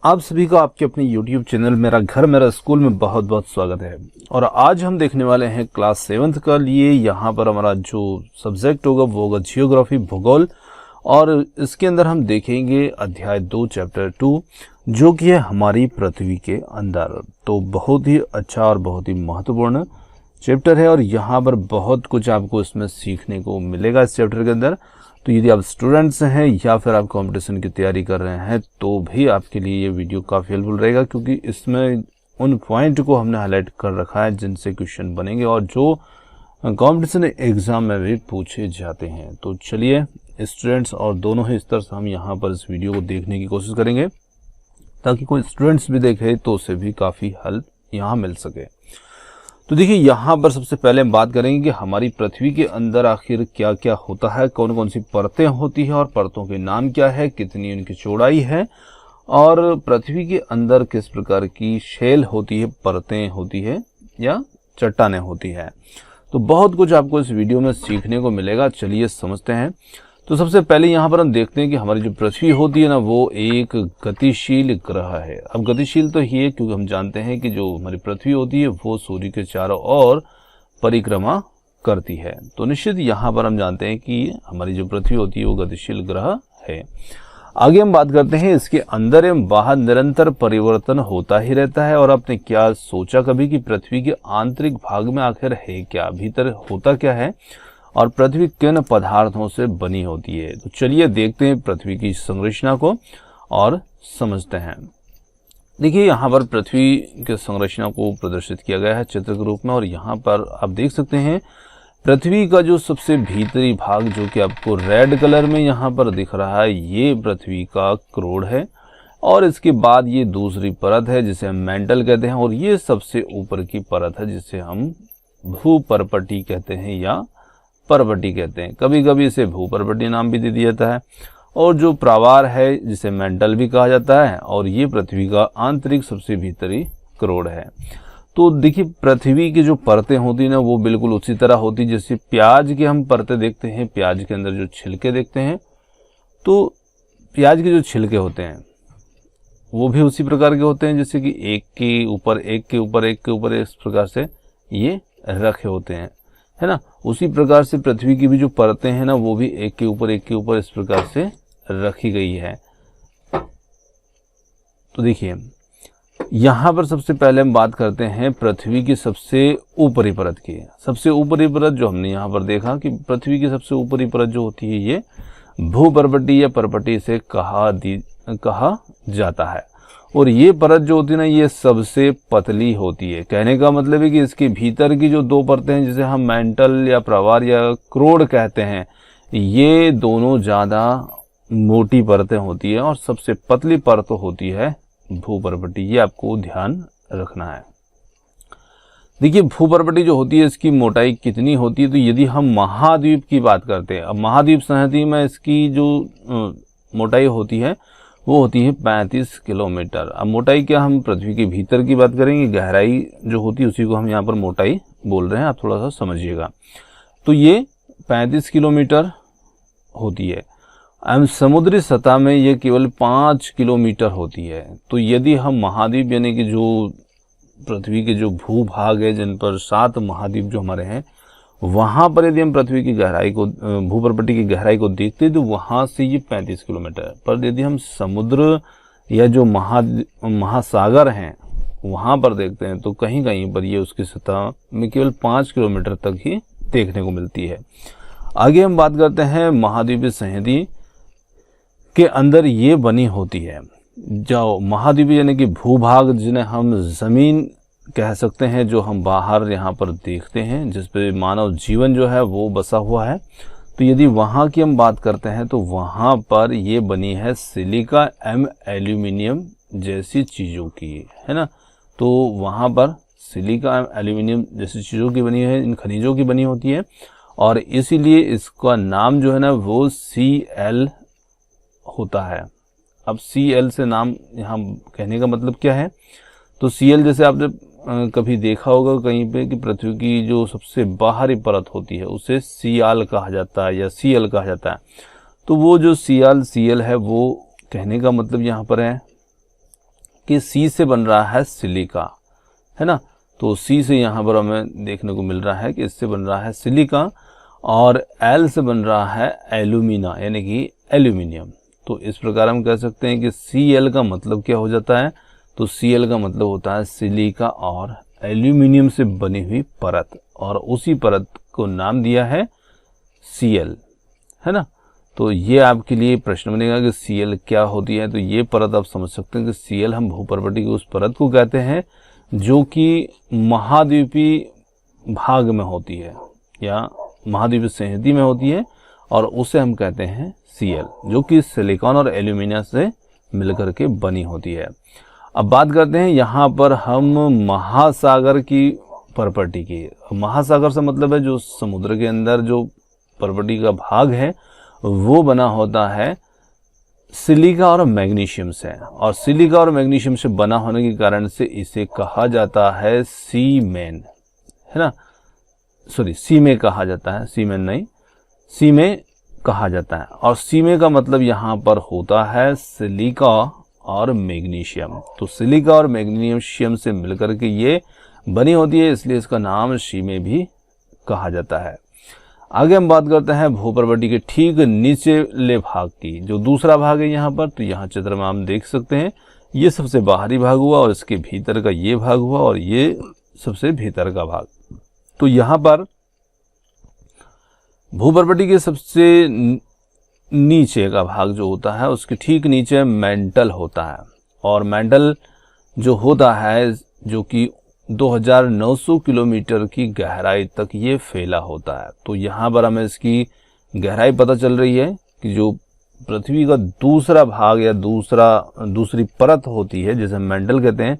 आप सभी का आपके अपने YouTube चैनल मेरा घर मेरा स्कूल में बहुत बहुत स्वागत है। और आज हम देखने वाले हैं क्लास 7th का लिए। यहाँ पर हमारा जो सब्जेक्ट होगा वो होगा जियोग्राफी, भूगोल। और इसके अंदर हम देखेंगे अध्याय 2 चैप्टर 2 जो कि है हमारी पृथ्वी के अंदर। तो बहुत ही अच्छा और बहुत ही महत्वपूर्ण चैप्टर है और यहाँ पर बहुत कुछ आपको इसमें सीखने को मिलेगा इस चैप्टर के अंदर। तो यदि आप स्टूडेंट्स हैं या फिर आप कंपटीशन की तैयारी कर रहे हैं तो भी आपके लिए ये वीडियो काफ़ी हेल्पफुल रहेगा, क्योंकि इसमें उन पॉइंट को हमने हाईलाइट कर रखा है जिनसे क्वेश्चन बनेंगे और जो कंपटीशन एग्जाम में भी पूछे जाते हैं। तो चलिए स्टूडेंट्स और दोनों ही स्तर से हम यहाँ पर इस वीडियो को देखने की कोशिश करेंगे ताकि कोई स्टूडेंट्स भी देखे तो उसे भी काफ़ी हेल्प यहाँ मिल सके। तो देखिए यहाँ पर सबसे पहले हम बात करेंगे कि हमारी पृथ्वी के अंदर आखिर क्या क्या होता है, कौन कौन सी परतें होती हैं और परतों के नाम क्या है, कितनी उनकी चौड़ाई है और पृथ्वी के अंदर किस प्रकार की शेल होती है, परतें होती है या चट्टानें होती है। तो बहुत कुछ आपको इस वीडियो में सीखने को मिलेगा। चलिए समझते हैं। तो सबसे पहले यहाँ पर हम देखते हैं कि हमारी जो पृथ्वी होती है ना वो एक गतिशील ग्रह है। अब गतिशील तो ही है क्योंकि हम जानते हैं कि जो हमारी पृथ्वी होती है वो सूर्य के चारों ओर परिक्रमा करती है। तो निश्चित यहाँ पर हम जानते हैं कि हमारी जो पृथ्वी होती है वो गतिशील ग्रह है। आगे हम बात करते हैं इसके अंदर एवं बाहर निरंतर परिवर्तन होता ही रहता है। और आपने क्या सोचा कभी कि पृथ्वी के आंतरिक भाग में आखिर है क्या, भीतर होता क्या है और पृथ्वी किन पदार्थों से बनी होती है। तो चलिए देखते हैं पृथ्वी की संरचना को और समझते हैं। देखिए यहाँ पर पृथ्वी के संरचना को प्रदर्शित किया गया है चित्र के रूप में और यहाँ पर आप देख सकते हैं पृथ्वी का जो सबसे भीतरी भाग जो कि आपको रेड कलर में यहाँ पर दिख रहा है ये पृथ्वी का क्रोड़ है। और इसके बाद ये दूसरी परत है जिसे हम मेंटल कहते हैं और ये सबसे ऊपर की परत है जिसे हम भूपर्पटी कहते हैं या पर्पटी कहते हैं। कभी कभी इसे भूपर्पटी नाम भी दे दिया जाता है। और जो प्रावार है जिसे मेंटल भी कहा जाता है और ये पृथ्वी का आंतरिक सबसे भीतरी क्रोड़ है। तो देखिए पृथ्वी की जो परतें होती है ना वो बिल्कुल उसी तरह होती जैसे प्याज की हम परतें देखते हैं, प्याज के अंदर जो छिलके देखते हैं तो प्याज के जो छिलके होते हैं वो भी उसी प्रकार के होते हैं जैसे कि एक के ऊपर एक के ऊपर एक के ऊपर इस प्रकार से ये रखे होते हैं, है ना। उसी प्रकार से पृथ्वी की भी जो परतें हैं ना वो भी एक के ऊपर इस प्रकार से रखी गई है। तो देखिए यहाँ पर सबसे पहले हम बात करते हैं पृथ्वी की सबसे ऊपरी परत की। सबसे ऊपरी परत जो हमने यहाँ पर देखा कि पृथ्वी की सबसे ऊपरी परत जो होती है ये भूपर्पटी या पर्पटी से कहा जाता है। और ये परत जो होती है ना ये सबसे पतली होती है। कहने का मतलब है कि इसके भीतर की जो दो परतें हैं जिसे हम मेंटल या प्रवार या क्रोड़ कहते हैं ये दोनों ज़्यादा मोटी परतें होती है और सबसे पतली परत होती है भूपर्पटी। ये आपको ध्यान रखना है। देखिए भूपर्पटी जो होती है इसकी मोटाई कितनी होती है। तो यदि हम महाद्वीप की बात करते हैं, अब महाद्वीप संहति में इसकी जो मोटाई होती है वो होती है 35 किलोमीटर। अब मोटाई क्या, हम पृथ्वी के भीतर की बात करेंगे, गहराई जो होती है उसी को हम यहाँ पर मोटाई बोल रहे हैं, आप थोड़ा सा समझिएगा। तो ये 35 किलोमीटर होती है। समुद्री सतह में ये केवल 5 किलोमीटर होती है। तो यदि हम महाद्वीप यानी कि जो पृथ्वी के जो भूभाग है जिन पर 7 महाद्वीप जो हमारे हैं वहाँ पर यदि हम पृथ्वी की गहराई को भूपर्पटी की गहराई को देखते हैं तो वहाँ से ये 35 किलोमीटर। पर यदि हम समुद्र या जो महासागर हैं वहाँ पर देखते हैं तो कहीं कहीं पर ये उसकी सतह में केवल 5 किलोमीटर तक ही देखने को मिलती है। आगे हम बात करते हैं महाद्वीपीय संहति के अंदर ये बनी होती है। जो महाद्वीपीय यानी कि भूभाग जिन्हें हम ज़मीन कह सकते हैं, जो हम बाहर यहाँ पर देखते हैं जिस पे मानव जीवन जो है वो बसा हुआ है। तो यदि वहाँ की हम बात करते हैं तो वहाँ पर ये बनी है सिलिका एवं एल्यूमिनियम जैसी चीज़ों की, है ना। तो वहाँ पर सिलिका एवं एल्यूमिनियम जैसी चीज़ों की बनी है, इन खनिजों की बनी होती है और इसीलिए इसका नाम जो है ना वो Cl होता है। अब Cl से नाम यहाँ कहने का मतलब क्या है, तो Cl जैसे आपने कभी देखा होगा कहीं पे कि पृथ्वी की जो सबसे बाहरी परत होती है उसे सियाल कहा जाता है या Cl कहा जाता है। तो वो जो Cl है वो कहने का मतलब यहाँ पर है कि सी से बन रहा है सिलिका, है ना। तो सी से यहाँ पर हमें देखने को मिल रहा है कि इससे बन रहा है सिलिका, और एल से बन रहा है एल्यूमिना यानी कि एल्यूमिनियम। तो इस प्रकार हम कह सकते हैं कि Cl का मतलब क्या हो जाता है, तो Cl का मतलब होता है सिलिका और एल्यूमिनियम से बनी हुई परत, और उसी परत को नाम दिया है Cl, है ना। तो ये आपके लिए प्रश्न बनेगा कि Cl क्या होती है। तो ये परत आप समझ सकते हैं कि Cl हम भूपर्वती की उस परत को कहते हैं जो कि महाद्वीपीय भाग में होती है या महाद्वीपीय संहति में होती है, और उसे हम कहते हैं Cl, जो कि सिलिकॉन और एल्यूमिनियम से मिलकर के बनी होती है। अब बात करते हैं यहाँ पर हम महासागर की प्रॉपर्टी की। महासागर से मतलब है जो समुद्र के अंदर जो प्रॉपर्टी का भाग है वो बना होता है सिलिका और मैग्नीशियम से, और सिलिका और मैग्नीशियम से बना होने के कारण से इसे कहा जाता है सीमेन, है ना। सॉरी, सीमे कहा जाता है, सीमेन नहीं, सीमे कहा जाता है। और सीमे का मतलब यहाँ पर होता है सिलिका और मैग्नीशियम। तो सिलिका और मैग्नीशियम से मिलकर के ये बनी होती है, इसलिए इसका नाम सीमे भी कहा जाता है। आगे हम बात करते हैं भूपर्वती के ठीक निचले भाग की, जो दूसरा भाग है यहाँ पर। तो यहाँ चित्र में हम देख सकते हैं ये सबसे बाहरी भाग हुआ, और इसके भीतर का ये भाग हुआ, और ये सबसे भीतर का भाग। तो यहाँ पर भूपर्वती के सबसे नीचे का भाग जो होता है उसके ठीक नीचे मेंटल होता है, और मेंटल जो होता है जो कि 2900 किलोमीटर की गहराई तक ये फैला होता है। तो यहाँ पर हमें इसकी गहराई पता चल रही है कि जो पृथ्वी का दूसरा भाग या दूसरी परत होती है जिसे मेंटल कहते हैं,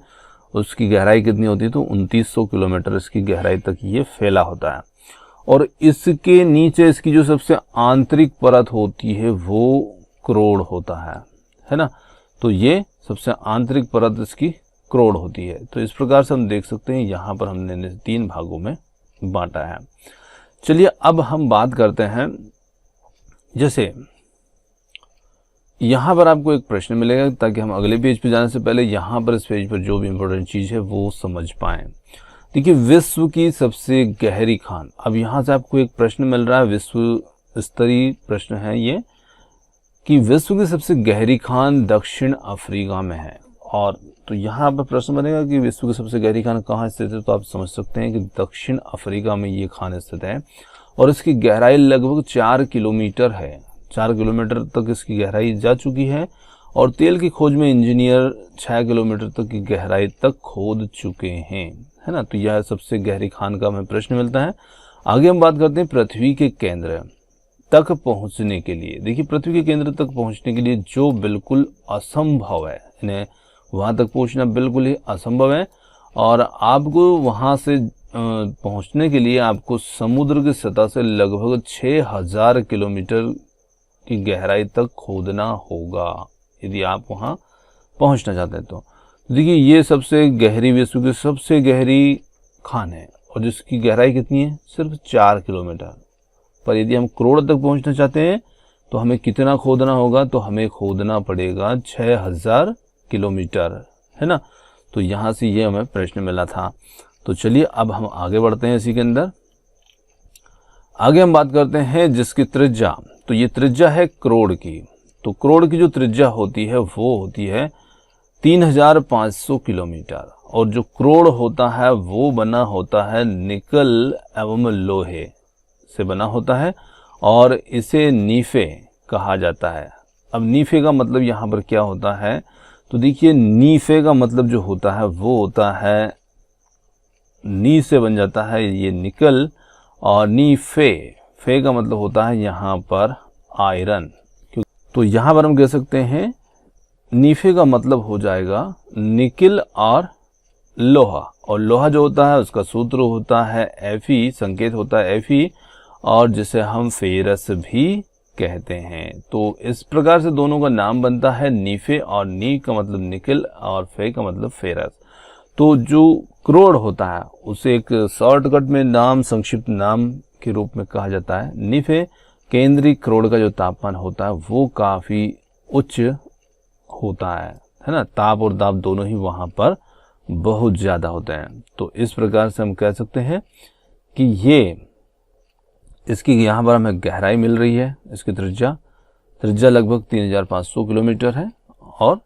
उसकी गहराई कितनी होती है, तो 2900 किलोमीटर इसकी गहराई तक ये फैला होता है। और इसके नीचे इसकी जो सबसे आंतरिक परत होती है वो क्रोड़ होता है ना। तो ये सबसे आंतरिक परत इसकी क्रोड़ होती है। तो इस प्रकार से हम देख सकते हैं यहाँ पर हमने 3 भागों में बांटा है। चलिए अब हम बात करते हैं, जैसे यहाँ पर आपको एक प्रश्न मिलेगा, ताकि हम अगले पेज पे जाने से पहले यहाँ पर इस पेज पर जो भी इम्पोर्टेंट चीज़ है वो समझ पाएं। देखिए, विश्व की सबसे गहरी खान, अब यहाँ से आपको एक प्रश्न मिल रहा है, विश्व स्तरीय प्रश्न है ये, कि विश्व की सबसे गहरी खान दक्षिण अफ्रीका में है। और तो यहाँ पर प्रश्न बनेगा कि विश्व की सबसे गहरी खान कहाँ स्थित है, तो आप समझ सकते हैं कि दक्षिण अफ्रीका में ये खान स्थित है, और इसकी गहराई लगभग 4 किलोमीटर है। 4 किलोमीटर तक इसकी गहराई जा चुकी है, और तेल की खोज में इंजीनियर 6 किलोमीटर तक की गहराई तक खोद चुके हैं, है ना। तो यह सबसे गहरी खान का हमें प्रश्न मिलता है। आगे हम बात करते हैं पृथ्वी के केंद्र तक पहुंचने के लिए। देखिए, पृथ्वी के केंद्र तक पहुंचने के लिए जो बिल्कुल असंभव है, इन्हें वहां तक पहुंचना बिल्कुल ही असंभव है, और आपको वहां से पहुंचने के लिए आपको समुद्र की सतह से लगभग 6000 किलोमीटर की गहराई तक खोदना होगा यदि आप वहां पहुंचना चाहते हैं। तो देखिए, ये सबसे गहरी, विश्व की सबसे गहरी खान है, और जिसकी गहराई कितनी है, सिर्फ 4 किलोमीटर। पर यदि हम करोड़ तक पहुंचना चाहते हैं तो हमें कितना खोदना होगा, तो हमें खोदना पड़ेगा 6000 किलोमीटर, है ना। तो यहाँ से ये हमें प्रश्न मिला था। तो चलिए अब हम आगे बढ़ते हैं इसी के अंदर। आगे हम बात करते हैं जिसकी त्रिज्या, तो ये त्रिज्या है करोड़ की। तो करोड़ की जो त्रिज्या होती है वो होती है 3500 किलोमीटर, और जो करोड़ होता है वो बना होता है निकल एवं लोहे से बना होता है, और इसे नीफे कहा जाता है। अब नीफे का मतलब यहाँ पर क्या होता है, तो देखिए, नीफे का मतलब जो होता है वो होता है, नी से बन जाता है ये निकल, और नीफे, फे का मतलब होता है यहाँ पर आयरन। तो यहाँ पर हम कह सकते हैं नीफे का मतलब हो जाएगा निकिल और लोहा, और लोहा जो होता है उसका सूत्र होता है Fe, संकेत होता है Fe, और जिसे हम फेरस भी कहते हैं। तो इस प्रकार से दोनों का नाम बनता है नीफे, और नी का मतलब निकिल और फे का मतलब फेरस। तो जो करोड़ होता है उसे एक शॉर्टकट में नाम, संक्षिप्त नाम के रूप में कहा जाता है नीफे। केंद्रीय करोड़ का जो तापमान होता है वो काफी उच्च होता है है ना, ताप और दाब दोनों ही वहाँ पर बहुत ज़्यादा होते हैं। तो इस प्रकार से हम कह सकते हैं कि ये इसकी यहाँ पर हमें गहराई मिल रही है। इसकी त्रिज्या लगभग 3500 किलोमीटर है और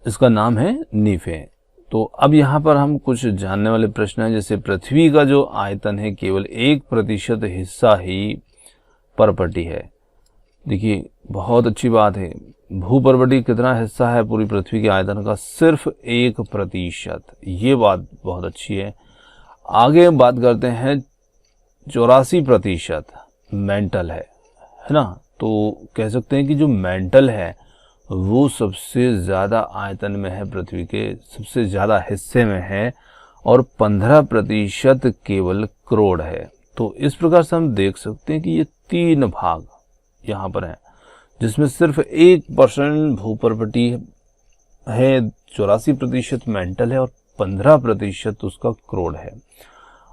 इसका नाम है नीफे। तो अब यहाँ पर हम कुछ जानने वाले प्रश्न हैं, जैसे पृथ्वी का जो आयतन है केवल 1% हिस्सा ही पर्वतीय है। देखिए बहुत अच्छी बात है, भूपर्वतीय कितना हिस्सा है पूरी पृथ्वी के आयतन का? सिर्फ 1%। ये बात बहुत अच्छी है। आगे बात करते हैं 84% मेंटल है ना। तो कह सकते हैं कि जो मेंटल है वो सबसे ज़्यादा आयतन में है, पृथ्वी के सबसे ज़्यादा हिस्से में है, और 15% केवल क्रोड है। तो इस प्रकार से हम देख सकते हैं कि ये 3 भाग यहाँ पर हैं, जिसमें सिर्फ 1% भूपर्वतीय है, 84% मेंटल है और 15% उसका क्रोड है।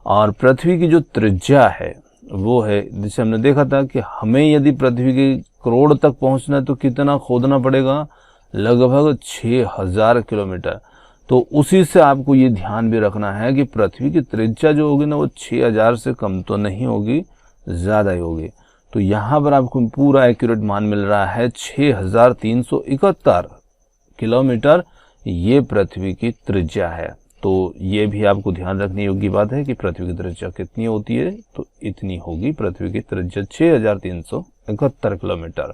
और पृथ्वी की जो त्रिज्या है वो है, जिसे हमने देखा था कि हमें यदि पृथ्वी के क्रोड तक पहुंचना है तो कितना खोदना पड़ेगा? लगभग 6000 किलोमीटर। तो उसी से आपको ये ध्यान भी रखना है कि पृथ्वी की त्रिज्या जो होगी ना वो 6000 से कम तो नहीं होगी, ज़्यादा ही होगी। तो यहाँ पर आपको पूरा एक्यूरेट मान मिल रहा है 6371 किलोमीटर, ये पृथ्वी की त्रिज्या है। तो ये भी आपको ध्यान रखने योग्य बात है कि पृथ्वी की त्रिज्या कितनी होती है, तो इतनी होगी पृथ्वी की त्रिज्या 6371 किलोमीटर।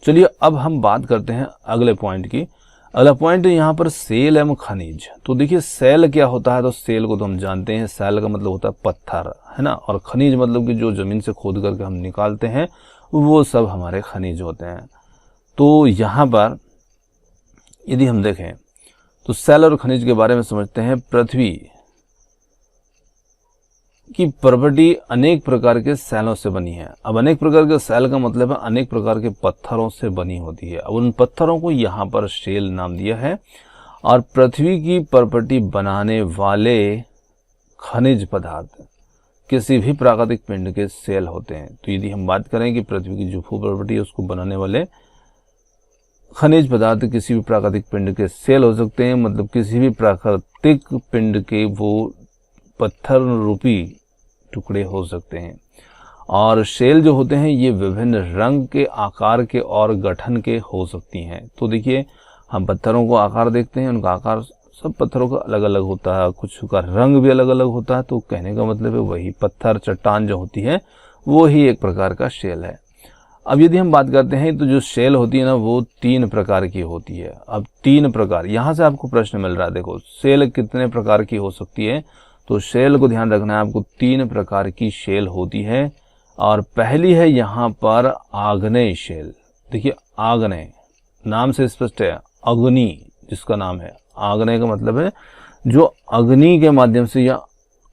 चलिए अब हम बात करते हैं अगले पॉइंट की। अगला पॉइंट यहाँ पर सेल एवं खनिज। तो देखिए सेल क्या होता है? तो सेल को तो हम जानते हैं, सेल का मतलब होता है पत्थर, है ना, और खनिज मतलब कि जो जमीन से खोद करके हम निकालते हैं वो सब हमारे खनिज होते हैं। तो यहाँ पर यदि हम देखें तो सेल और खनिज के बारे में समझते हैं। पृथ्वी की प्रॉपर्टी अनेक प्रकार के सेलों से बनी है। अब अनेक प्रकार के सेल का मतलब है अनेक प्रकार के पत्थरों से बनी होती है। अब उन पत्थरों को यहाँ पर शेल नाम दिया है। और पृथ्वी की प्रॉपर्टी बनाने वाले खनिज पदार्थ किसी भी प्राकृतिक पिंड के सेल होते हैं। तो यदि हम बात करें कि पृथ्वी की जो भू प्रॉपर्टी है उसको बनाने वाले खनिज पदार्थ किसी भी प्राकृतिक पिंड के सेल हो सकते हैं, मतलब किसी भी प्राकृतिक पिंड के वो पत्थर रूपी टुकड़े हो सकते हैं। और शेल जो होते हैं ये विभिन्न रंग के, आकार के और गठन के हो सकती हैं। तो देखिए हम पत्थरों को आकार देखते हैं, उनका आकार सब पत्थरों का अलग अलग होता है, कुछ का रंग भी अलग अलग होता है। तो कहने का मतलब है वही पत्थर, चट्टान जो होती है वो ही एक प्रकार का शेल है। अब यदि हम बात करते हैं तो जो शेल होती है ना वो 3 प्रकार की होती है। अब 3 प्रकार, यहाँ से आपको प्रश्न मिल रहा है, देखो शेल कितने प्रकार की हो सकती है? तो शेल को ध्यान रखना है आपको, 3 प्रकार की शेल होती है। और पहली है यहाँ पर आग्नेय शेल। देखिए आग्नेय नाम से स्पष्ट है, अग्नि जिसका नाम है, आग्नेय का मतलब है जो अग्नि के माध्यम से या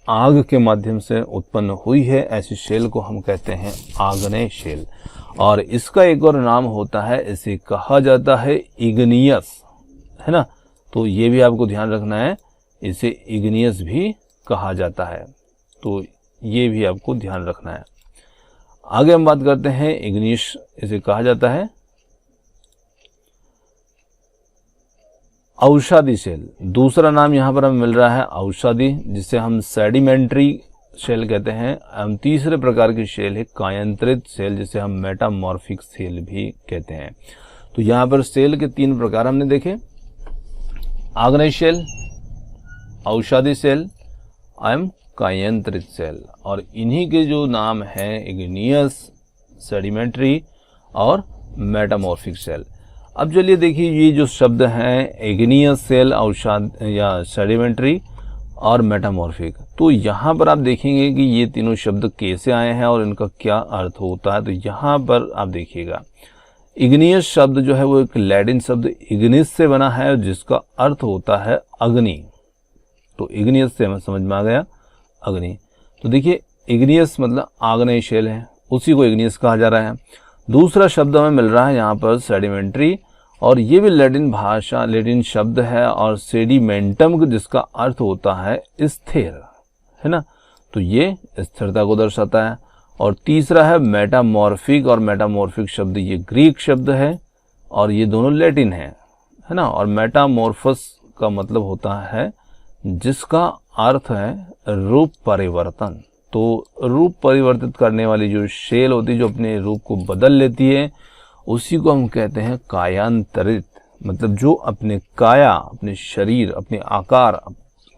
आग के माध्यम से उत्पन्न हुई है, ऐसी शेल को हम कहते हैं आग्नेय शेल। और इसका एक और नाम होता है, इसे कहा जाता है इग्नियस, है ना। तो ये भी आपको ध्यान रखना है, इसे इग्नियस भी कहा जाता है। तो ये भी आपको ध्यान रखना है। आगे हम बात करते हैं इग्नियस, इसे कहा जाता है औषधि शेल। दूसरा नाम यहाँ पर हमें मिल रहा है औषधि, जिसे हम सेडिमेंट्री शेल कहते हैं। तीसरे प्रकार की शेल है कायांतरित शेल, जिसे हम मेटामॉर्फिक शेल भी कहते हैं। तो यहाँ पर शेल के 3 प्रकार हमने देखे, आग्नेय शेल, औषधि शेल एवं कायांतरित शेल। और इन्हीं के जो नाम हैं इग्नियस, सेडिमेंट्री और मेटामॉर्फिक शेल। अब चलिए देखिए ये जो शब्द हैं इग्नियस शेल, औषध या सेडिमेंट्री और मेटामॉर्फिक, तो यहाँ पर आप देखेंगे कि ये तीनों शब्द कैसे आए हैं और इनका क्या अर्थ होता है। तो यहाँ पर आप देखिएगा इग्नियस शब्द जो है वो एक लैटिन शब्द इग्निस से बना है, जिसका अर्थ होता है अग्नि। तो इग्नियस से हमें समझ में आ गया अग्नि। तो देखिए इग्नियस मतलब आग्नेय शेल है, उसी को इग्नियस कहा जा रहा है। दूसरा शब्द हमें मिल रहा है यहाँ पर सेडिमेंट्री, और ये भी लैटिन शब्द है, और सेडिमेंटम जिसका अर्थ होता है स्थिर, है ना। तो ये स्थिरता को दर्शाता है। और तीसरा है मेटामॉर्फिक, और मेटामॉर्फिक शब्द ये ग्रीक शब्द है और ये दोनों लैटिन है। है ना। और मेटामॉर्फस का मतलब होता है जिसका अर्थ है रूप परिवर्तन। तो रूप परिवर्तित करने वाली जो शेल होती है, जो अपने रूप को बदल लेती है, उसी को हम कहते हैं कायांतरित। मतलब जो अपने काया, अपने शरीर, अपने आकार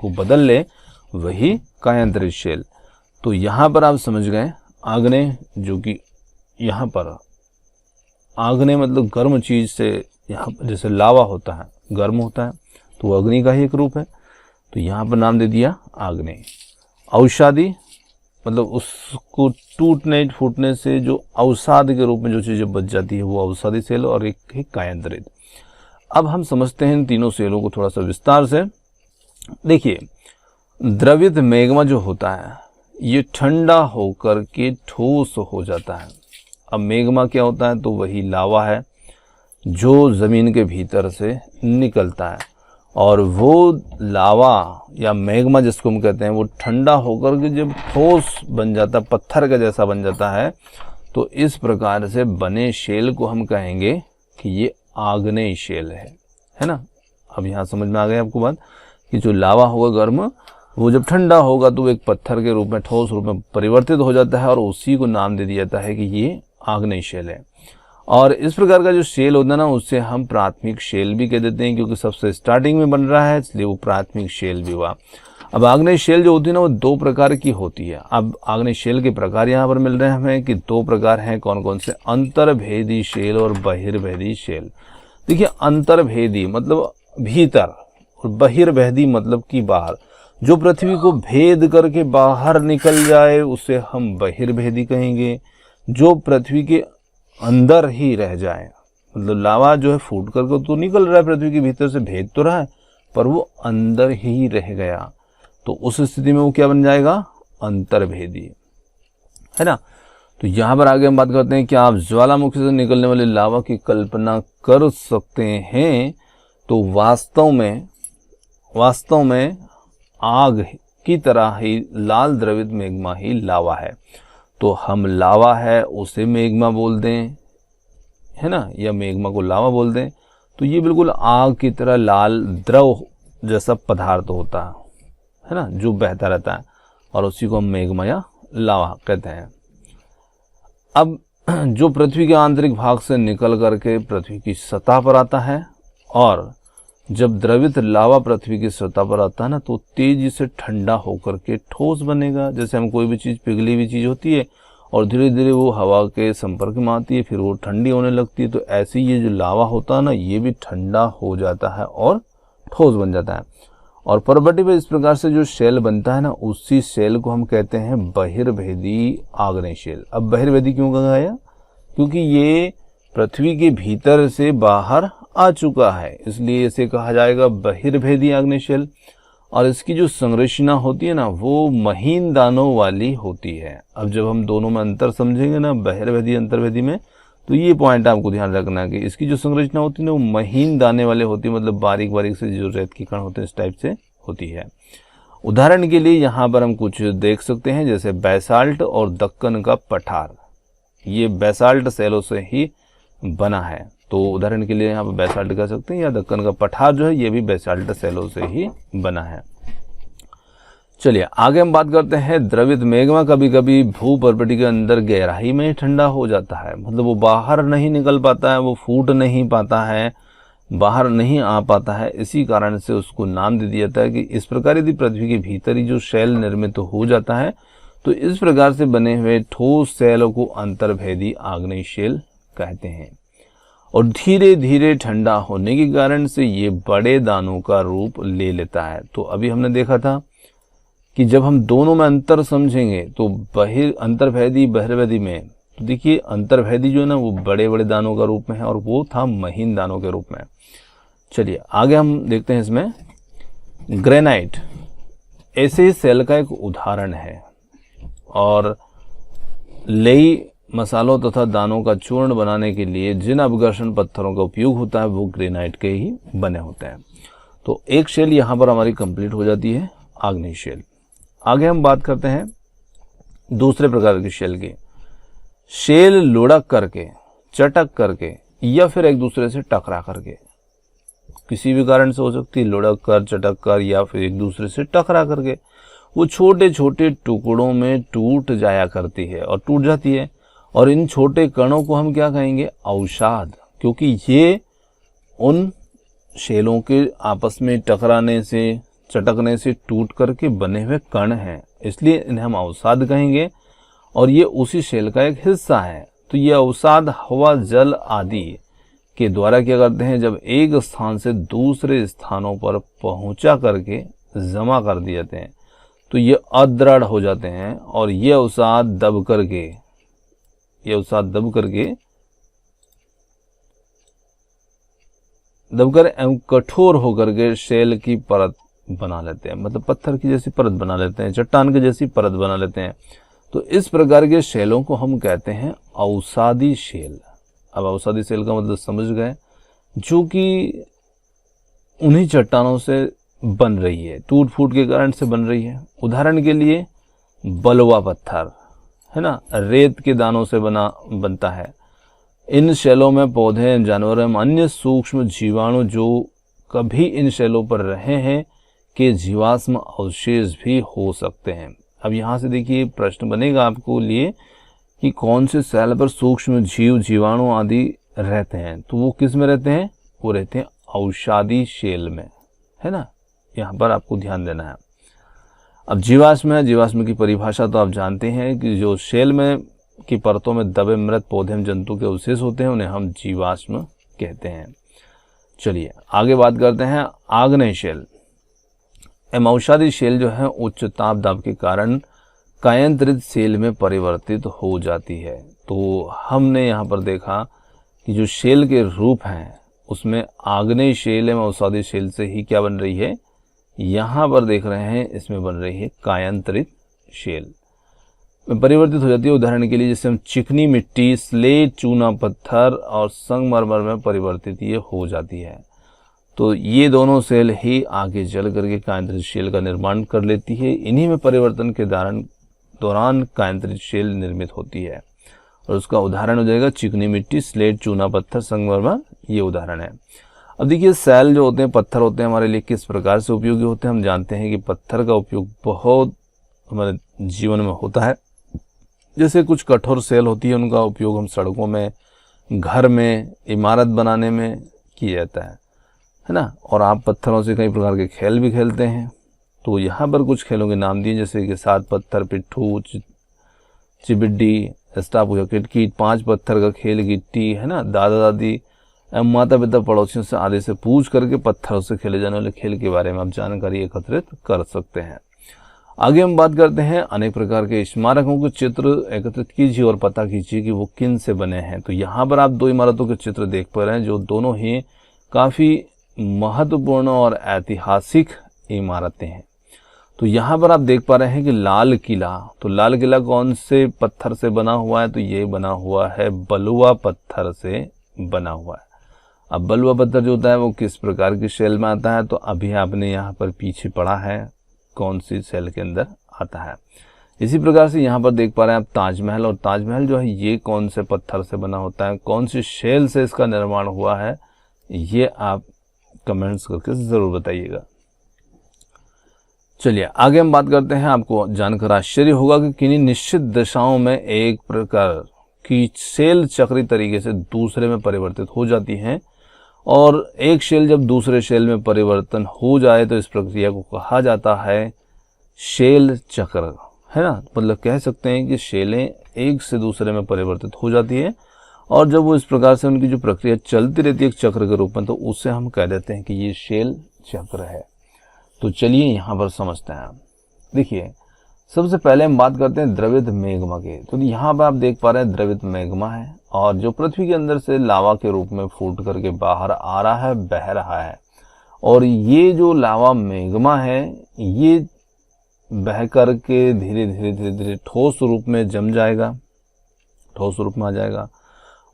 को बदल ले, वही कायांतरित शेल। तो यहाँ पर आप समझ गए आग्नेय, जो कि यहाँ पर आग्नेय मतलब गर्म चीज से, यहाँ पर जैसे लावा होता है, गर्म होता है, तो वो अग्नि का ही एक रूप है। तो यहाँ पर नाम दे दिया आग्नेय। अवसादी मतलब उसको टूटने फूटने से जो अवसाद के रूप में जो चीजें बच जाती है, वो अवसादी सेल, और एक है कायांतरित। अब हम समझते हैं इन तीनों सेलों को थोड़ा सा विस्तार से। देखिए, द्रवित मैग्मा जो होता है, ये ठंडा होकर के ठोस हो जाता है। अब मैग्मा क्या होता है? तो वही लावा है जो जमीन के भीतर से निकलता है, और वो लावा या मैग्मा जिसको हम कहते हैं, वो ठंडा होकर के जब ठोस बन जाता, पत्थर का जैसा बन जाता है, तो इस प्रकार से बने शेल को हम कहेंगे कि ये आग्नेय शेल है ना। अब यहाँ समझ में आ गया आपको बात कि जो लावा होगा गर्म, वो जब ठंडा होगा तो वो एक पत्थर के रूप में, ठोस रूप में परिवर्तित हो जाता है, और उसी को नाम दे दिया जाता है कि ये आग्नेय शेल है। और इस प्रकार का जो शेल होता है ना, उससे हम प्राथमिक शेल भी कह देते हैं, क्योंकि सबसे स्टार्टिंग में बन रहा है, इसलिए वो प्राथमिक शेल भी हुआ। अब आग्नेय शेल जो होती है ना, वो दो प्रकार की होती है। अब आग्नेय शेल के प्रकार यहाँ पर मिल रहे हैं हमें कि दो प्रकार हैं। कौन कौन से? अंतर्भेदी शेल और बहिर्भेदी शेल। देखिए, अंतर्भेदी मतलब भीतर, और बहिर्भेदी मतलब कि बाहर। जो पृथ्वी को भेद करके बाहर निकल जाए उसे हम बहिर्भेदी कहेंगे। जो पृथ्वी के अंदर ही रह जाए, मतलब लावा जो है फूट करके तो निकल रहा है पृथ्वी के भीतर से, भेद तो रहा है, पर वो अंदर ही रह गया, तो उस स्थिति में वो क्या बन जाएगा? अंतर्भेदी, है ना। तो यहाँ पर आगे हम बात करते हैं कि आप ज्वालामुखी से निकलने वाले लावा की कल्पना कर सकते हैं। तो वास्तव में आग की तरह ही लाल द्रवित मैग्मा ही लावा है। तो हम लावा है उसे मैग्मा बोल दें, है ना, या मैग्मा को लावा बोल दें, तो ये बिल्कुल आग की तरह लाल द्रव जैसा पदार्थ होता है ना, जो बहता रहता है, और उसी को हम मैग्मा या लावा कहते हैं। अब जो पृथ्वी के आंतरिक भाग से निकल करके पृथ्वी की सतह पर आता है, और जब द्रवित लावा पृथ्वी की सतह पर आता है ना, तो तेजी से ठंडा होकर के ठोस बनेगा। जैसे हम कोई भी चीज़, पिघली हुई चीज़ होती है, और धीरे धीरे वो हवा के संपर्क में आती है, फिर वो ठंडी होने लगती है। तो ऐसे ही ये जो लावा होता है ना, ये भी ठंडा हो जाता है और ठोस बन जाता है। और पर्वती पर इस प्रकार से जो शेल बनता है ना, उसी शेल को हम कहते हैं बहिर्भेदी आग्नेय शेल। अब बहिर्भेदी क्यों कहा गया? क्योंकि ये पृथ्वी के भीतर से बाहर आ चुका है, इसलिए इसे कहा जाएगा बहिर्भेदी आग्नेय शेल। और इसकी जो संरचना होती है ना, वो महीन दानों वाली होती है। अब जब हम दोनों में अंतर समझेंगे ना, बहिर्भेदी अंतर्भेदी में, तो ये पॉइंट आपको ध्यान रखना है कि इसकी जो संरचना होती है ना, वो महीन दाने वाले होती है, मतलब बारीक बारीक से जो रेत के कण होते हैं, इस टाइप से होती है। उदाहरण के लिए यहाँ पर हम कुछ देख सकते हैं, जैसे बैसाल्ट और दक्कन का पठार। ये बैसाल्ट सेलों से ही बना है, तो उदाहरण के लिए यहाँ पर बैसाल्ट कह सकते हैं, या दक्कन का पठार जो है, ये भी बैसाल्ट सेलों से ही बना है। चलिए आगे हम बात करते हैं। द्रवित मैग्मा कभी कभी भूपर्वती के अंदर गहराई में ठंडा हो जाता है, मतलब वो बाहर नहीं निकल पाता है, वो फूट नहीं पाता है, बाहर नहीं आ पाता है। इसी कारण से उसको नाम दे दिया जाता है कि इस प्रकार यदि पृथ्वी के भीतर ही जो शेल निर्मित हो जाता है, तो इस प्रकार से बने हुए ठोस सेलों को अंतर्भेदी आग्नेय शेल कहते हैं। और धीरे धीरे ठंडा होने के कारण से ये बड़े दानों का रूप ले लेता है। तो अभी हमने देखा था कि जब हम दोनों में अंतर समझेंगे, तो अंतर्भेदी बहिर्भेदी में, तो देखिए अंतर्भेदी जो है ना, वो बड़े बड़े दानों का रूप में है, और वो था महीन दानों के रूप में। चलिए आगे हम देखते हैं। इसमें ग्रेनाइट ऐसे ही सेल का एक उदाहरण है, और लेई मसालों तथा दानों का चूर्ण बनाने के लिए जिन अपघर्षण पत्थरों का उपयोग होता है, वो ग्रेनाइट के ही बने होते हैं। तो एक शेल यहाँ पर हमारी कंप्लीट हो जाती है, आग्नेय शेल। आगे हम बात करते हैं दूसरे प्रकार की शेल की। शेल लुढ़क करके, चटक करके, या फिर एक दूसरे से टकरा करके। किसी भी कारण से हो सकती है, लुढ़क कर, चटक कर या फिर एक दूसरे से टकरा करके वो छोटे छोटे टुकड़ों में टूट जाया करती है और टूट जाती है। और इन छोटे कणों को हम क्या कहेंगे? अवसाद, क्योंकि ये उन शैलों के आपस में टकराने से, चटकने से टूट करके बने हुए कण हैं, इसलिए इन्हें हम अवसाद कहेंगे। और ये उसी शैल का एक हिस्सा है। तो ये अवसाद हवा, जल आदि के द्वारा क्या करते हैं? जब एक स्थान से दूसरे स्थानों पर पहुंचा करके जमा कर दिए जाते हैं तो ये अदृढ़ हो जाते हैं और ये अवसाद दब करके दबकर एवं कठोर होकर के शैल की परत बना लेते हैं, मतलब पत्थर की जैसी परत बना लेते हैं, चट्टान की जैसी परत बना लेते हैं। तो इस प्रकार के शैलों को हम कहते हैं अवसादी शैल। अब अवसादी शैल का मतलब समझ गए, जो कि उन्हीं चट्टानों से बन रही है, टूट फूट के कारण से बन रही है। उदाहरण के लिए बलुआ पत्थर है ना, रेत के दानों से बनता है। इन शैलों में पौधे, जानवर एवं अन्य सूक्ष्म जीवाणु जो कभी इन शैलों पर रहे हैं के जीवाश्म अवशेष भी हो सकते हैं। अब यहाँ से देखिए प्रश्न बनेगा आपको लिए कि कौन से शैल पर सूक्ष्म जीव, जीवाणु आदि रहते हैं। तो वो किस में रहते हैं? वो रहते हैं अवसादी शैल में, है ना। यहाँ पर आपको ध्यान देना है। अब जीवाश्म है, जीवाश्म की परिभाषा तो आप जानते हैं कि जो शैल में की परतों में दबे मृत पौधे एवं जंतु के अवशेष होते हैं उन्हें हम जीवाश्म कहते हैं। चलिए आगे बात करते हैं आग्नेय शैल। अवसादी शैल जो है उच्च ताप दाब के कारण कायांतरित शैल में परिवर्तित हो जाती है। तो हमने यहाँ पर देखा कि जो शैल के रूप हैं उसमें आग्नेय शैल एवं अवसादी शैल से ही क्या बन रही है? यहाँ पर देख रहे हैं इसमें बन रही है कायांतरित शैल में परिवर्तित हो जाती है। उदाहरण के लिए जैसे हम चिकनी मिट्टी, स्लेट, चूना पत्थर और संगमरमर में परिवर्तित ये हो जाती है। तो ये दोनों शैल ही आगे चल करके कायांतरित शैल का निर्माण कर लेती है। इन्हीं में परिवर्तन के दौरान कायांतरित शैल निर्मित होती है और उसका उदाहरण हो जाएगा चिकनी मिट्टी, स्लेट, चूना पत्थर, संगमरमर, ये उदाहरण है। अब देखिए शैल जो होते हैं, पत्थर होते हैं, हमारे लिए किस प्रकार से उपयोगी होते हैं। हम जानते हैं कि पत्थर का उपयोग बहुत हमारे जीवन में होता है। जैसे कुछ कठोर शैल होती है उनका उपयोग हम सड़कों में, घर में, इमारत बनाने में किया जाता है ना। और आप पत्थरों से कई प्रकार के खेल भी खेलते हैं। तो यहाँ पर कुछ खेलों के नाम दिए जैसे कि 7 पत्थर, पिट्ठू, चिबिड्डी, स्टापू या किटकिट, 5 पत्थर का खेल, गिट्टी, है ना। दादा दादी एवं माता पिता, पड़ोसियों से आदि से पूछ करके पत्थरों से खेले जाने वाले खेल के बारे में आप जानकारी एकत्रित कर सकते हैं। आगे हम बात करते हैं अनेक प्रकार के स्मारकों के चित्र एकत्रित कीजिए और पता कीजिए कि वो किन से बने हैं। तो यहाँ पर आप 2 इमारतों के चित्र देख पा रहे हैं जो दोनों ही काफ़ी महत्वपूर्ण और ऐतिहासिक इमारतें हैं। तो यहाँ पर आप देख पा रहे हैं कि लाल किला, तो लाल किला कौन से पत्थर से बना हुआ है? तो ये बना हुआ है बलुआ पत्थर से बना हुआ है। अब बलुआ पत्थर जो होता है वो किस प्रकार की शैल में आता है? तो अभी आपने यहाँ पर पीछे पढ़ा है कौन सी शैल के अंदर आता है। इसी प्रकार से यहाँ पर देख पा रहे हैं आप ताजमहल, और ताजमहल जो है ये कौन से पत्थर से बना होता है, कौन सी शैल से इसका निर्माण हुआ है, ये आप कमेंट्स करके ज़रूर बताइएगा। चलिए आगे हम बात करते हैं। आपको जानकर आश्चर्य होगा कि किन्हीं निश्चित दिशाओं में एक प्रकार की शैल चक्री तरीके से दूसरे में परिवर्तित हो जाती हैं, और एक शैल जब दूसरे शैल में परिवर्तन हो जाए तो इस प्रक्रिया को कहा जाता है शैल चक्र, है ना। मतलब कह सकते हैं कि शैलें एक से दूसरे में परिवर्तित हो जाती है और जब वो इस प्रकार से उनकी जो प्रक्रिया चलती रहती है एक चक्र के रूप में, तो उससे हम कह देते हैं कि ये शैल चक्र है। तो चलिए यहाँ पर समझते हैं। देखिए सबसे पहले हम बात करते हैं द्रवित मैग्मा के। तो यहाँ पर आप देख पा रहे हैं द्रवित मैग्मा है और जो पृथ्वी के अंदर से लावा के रूप में फूट करके बाहर आ रहा है, बह रहा है। और ये जो लावा मैग्मा है ये बह करके धीरे धीरे धीरे धीरे ठोस रूप में जम जाएगा, ठोस रूप में आ जाएगा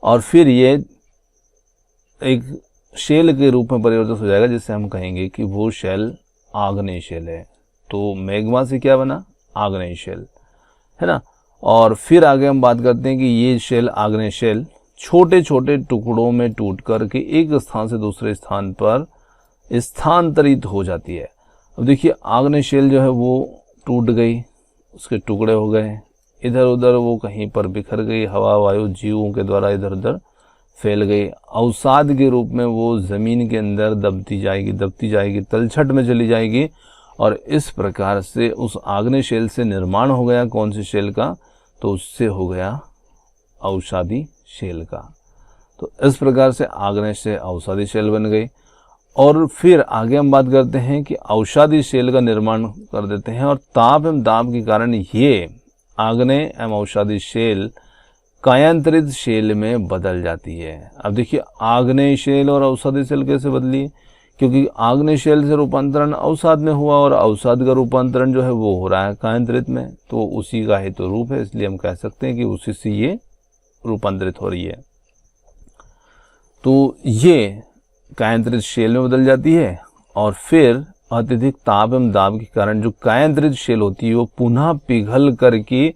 और फिर ये एक शैल के रूप में परिवर्तित हो जाएगा, जिससे हम कहेंगे कि वो शैल आग्नेय शैल है। तो मैग्मा से क्या बना? आग्नेय शैल, है ना। और फिर आगे हम बात करते हैं कि ये शैल, आग्नेय शैल छोटे छोटे टुकड़ों में टूट करके एक स्थान से दूसरे स्थान पर स्थानांतरित हो जाती है। अब देखिए आग्नेय शेल जो है वो टूट गई, उसके टुकड़े हो गए, इधर उधर वो कहीं पर बिखर गई, हवा वायु जीवों के द्वारा इधर उधर फैल गई। अवसाद के रूप में वो ज़मीन के अंदर दबती जाएगी, तलछट में चली जाएगी, और इस प्रकार से उस आग्नेय शेल से निर्माण हो गया कौन से शेल का, तो उससे हो गया अवसादी शेल का। तो इस प्रकार से आग्नेय से अवसादी शेल बन गई। और फिर आगे हम बात करते हैं कि अवसादी शेल का निर्माण कर देते हैं, और ताप एवं दाब के कारण ये आग्नेय एवं अवसादी शेल कायांतरित शेल में बदल जाती है। अब देखिए आग्नेय शेल और अवसादी शेल कैसे बदली, क्योंकि आग्नेय शेल से रूपांतरण अवसाद में हुआ, और अवसाद का रूपांतरण जो है वो हो रहा है कायांतरित में, तो उसी का ही तो रूप है, इसलिए हम कह सकते हैं कि उसी से ये रूपांतरित हो रही है। तो ये कायांतरित शेल में बदल जाती है, और फिर अत्यधिक ताप एवं दाब के कारण जो कायांतरित शेल होती है वो पुनः पिघल करके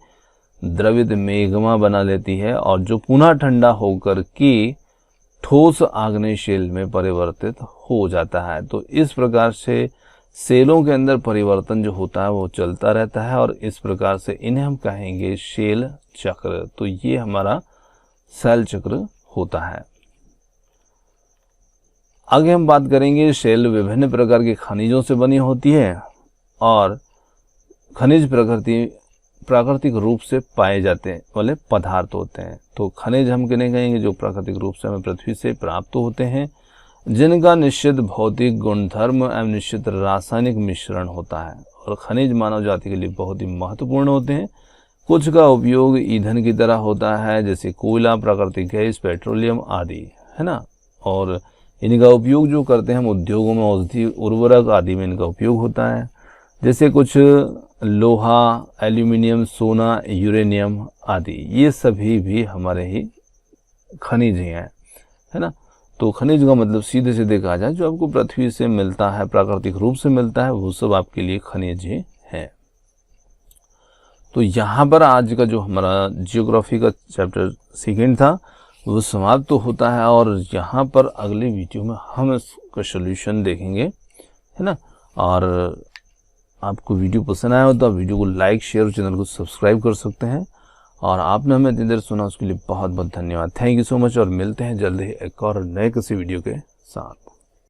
द्रवित मेग्मा बना लेती है, और जो पुनः ठंडा होकर के ठोस आग्नेय शेल में परिवर्तित हो जाता है। तो इस प्रकार से सेलों के अंदर परिवर्तन जो होता है वो चलता रहता है, और इस प्रकार से इन्हें हम कहेंगे शेल चक्र। तो ये हमारा सेल चक्र होता है। आगे हम बात करेंगे शेल विभिन्न प्रकार के खनिजों से बनी होती है, और खनिज प्राकृतिक रूप से पाए जाते वाले पदार्थ होते हैं। तो खनिज हम किन्हें कहेंगे, जो प्राकृतिक रूप से हमें पृथ्वी से प्राप्त होते हैं, जिनका निश्चित भौतिक गुणधर्म एवं निश्चित रासायनिक मिश्रण होता है। और खनिज मानव जाति के लिए बहुत ही महत्वपूर्ण होते हैं। कुछ का उपयोग ईंधन की तरह होता है, जैसे कोयला, प्राकृतिक गैस, पेट्रोलियम आदि, है ना। और इनका उपयोग जो करते हैं हम उद्योगों में, औषधि, उर्वरक आदि में इनका उपयोग होता है। जैसे कुछ लोहा, एल्यूमिनियम, सोना, यूरेनियम आदि, ये सभी भी हमारे ही खनिज ही हैं, है ना। तो खनिज का मतलब सीधे सीधे कहा जाए जो आपको पृथ्वी से मिलता है, प्राकृतिक रूप से मिलता है, वो सब आपके लिए खनिज ही है। तो यहाँ पर आज का जो हमारा जियोग्राफी का चैप्टर 2 था वो समाप्त तो होता है, और यहाँ पर अगले वीडियो में हम इसका सोल्यूशन देखेंगे, है ना। और आपको वीडियो पसंद आया हो तो आप वीडियो को लाइक, शेयर और चैनल को सब्सक्राइब कर सकते हैं। और आपने हमें इतनी देर सुना उसके लिए बहुत बहुत धन्यवाद। थैंक यू सो मच, और मिलते हैं जल्द ही एक और नए किसी वीडियो के साथ।